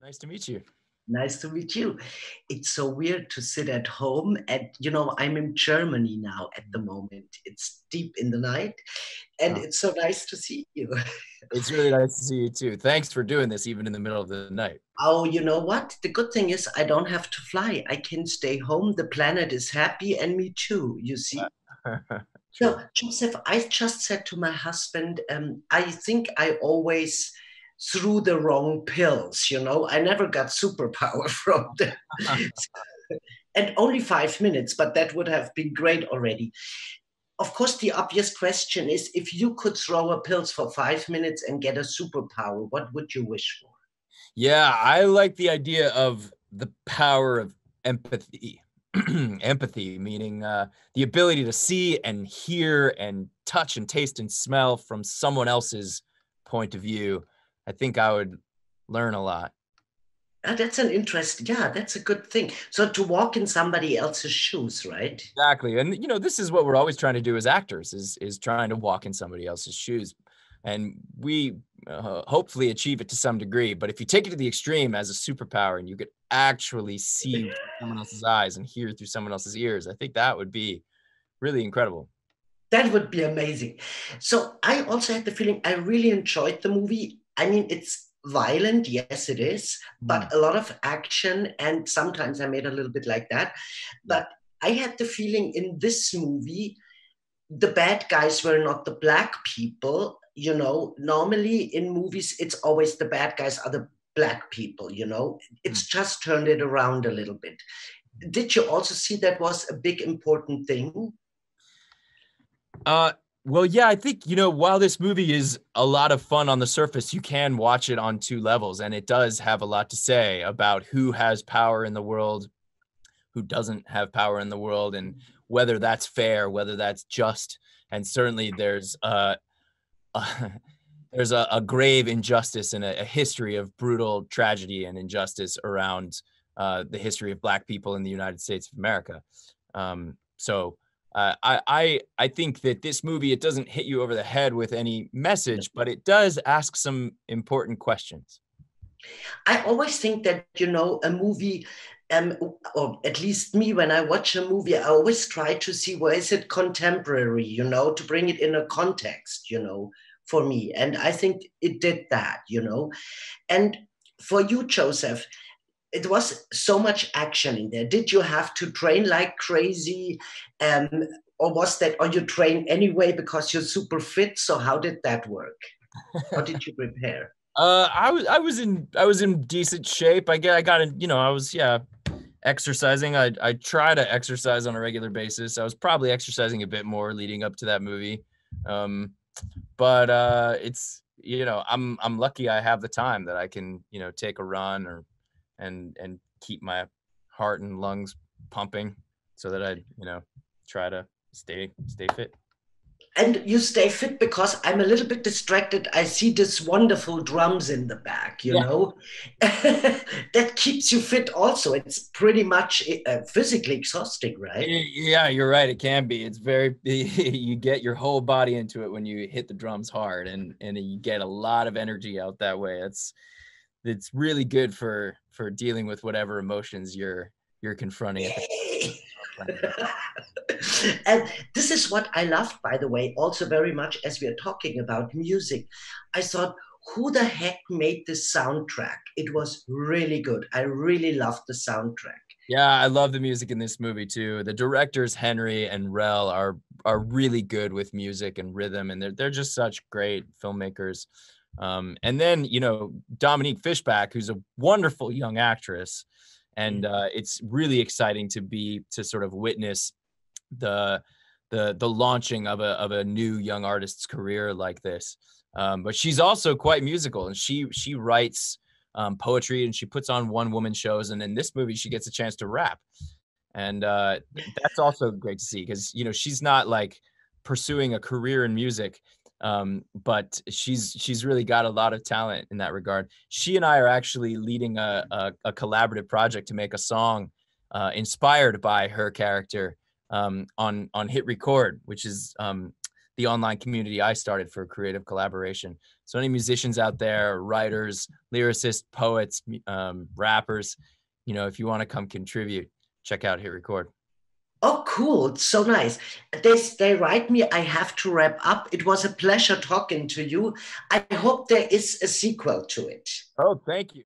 Nice to meet you. Nice to meet you. It's so weird to sit at home and, I'm in Germany now at the moment. It's deep in the night and Oh, it's so nice to see you. it's really nice to see you too. Thanks for doing this even in the middle of the night. Oh, you know what? The good thing is I don't have to fly. I can stay home. The planet is happy and me too, you see? True. So, Joseph, I just said to my husband, I think I always threw the wrong pills, I never got superpower from them. And only 5 minutes, but that would have been great already. Of course, the obvious question is if you could throw a pills for 5 minutes and get a superpower, what would you wish for? Yeah, I like the idea of the power of empathy. Empathy, meaning the ability to see and hear and touch and taste and smell from someone else's point of view. I think I would learn a lot. That's an interest. Yeah, that's a good thing. So to walk in somebody else's shoes, right? Exactly. And this is what we're always trying to do as actors is trying to walk in somebody else's shoes. And we hopefully achieve it to some degree. But if you take it to the extreme as a superpower and you could actually see through someone else's eyes and hear through someone else's ears, I think that would be really incredible. That would be amazing. So I also had the feeling I really enjoyed the movie. I mean, it's violent, yes, it is, Mm, but a lot of action, and sometimes I made a little bit like that. yeah. But I had the feeling in this movie, the bad guys were not the black people. Normally in movies, it's always the bad guys are the black people. Mm. It's just turned it around a little bit. Did you also see that was a big important thing? Uh, well, yeah, I think, while this movie is a lot of fun on the surface, you can watch it on two levels, and it does have a lot to say about who has power in the world, who doesn't have power in the world, and whether that's fair, whether that's just. And certainly a there's a grave injustice and a history of brutal tragedy and injustice around the history of Black people in the United States of America. I think that this movie, it doesn't hit you over the head with any message, but it does ask some important questions. I always think that, a movie, or at least me, when I watch a movie, I always try to see where is it contemporary, to bring it in a context, for me. And I think it did that. And for you, Joseph, it was so much action in there. Did you have to train like crazy? Um, or was that, or you train anyway because you're super fit? So how did that work? How did you prepare? I was in decent shape. I got in, I was, yeah, exercising. I try to exercise on a regular basis. I was probably exercising a bit more leading up to that movie. Um, but it's, I'm lucky I have the time that I can, take a run or and keep my heart and lungs pumping so that I, try to stay fit. And you stay fit because I'm a little bit distracted. I see this wonderful drums in the back, Yeah. that keeps you fit also. It's pretty much physically exhausting, right? Yeah, you're right. It can be. It's very, you get your whole body into it when you hit the drums hard, and you get a lot of energy out that way. It's really good for dealing with whatever emotions you're confronting at the time. And this is what I loved, by the way, also very much as we are talking about music. I thought, who the heck made this soundtrack? It was really good. I really loved the soundtrack. Yeah, I love the music in this movie too. The directors Henry and Rel are really good with music and rhythm, and they're just such great filmmakers. And then Dominique Fishback, who's a wonderful young actress, and it's really exciting to sort of witness the the launching of a new young artist's career like this. But she's also quite musical, and she writes poetry, and she puts on one woman shows, and in this movie she gets a chance to rap, and that's also great to see because she's not like pursuing a career in music, but she's really got a lot of talent in that regard. She and I are actually leading a collaborative project to make a song inspired by her character, on Hit Record, which is the online community I started for creative collaboration. So any musicians out there, writers, lyricists, poets, rappers, if you want to come contribute, check out Hit Record. Oh, cool. So nice. They write me, I have to wrap up. It was a pleasure talking to you. I hope there is a sequel to it. Oh, thank you.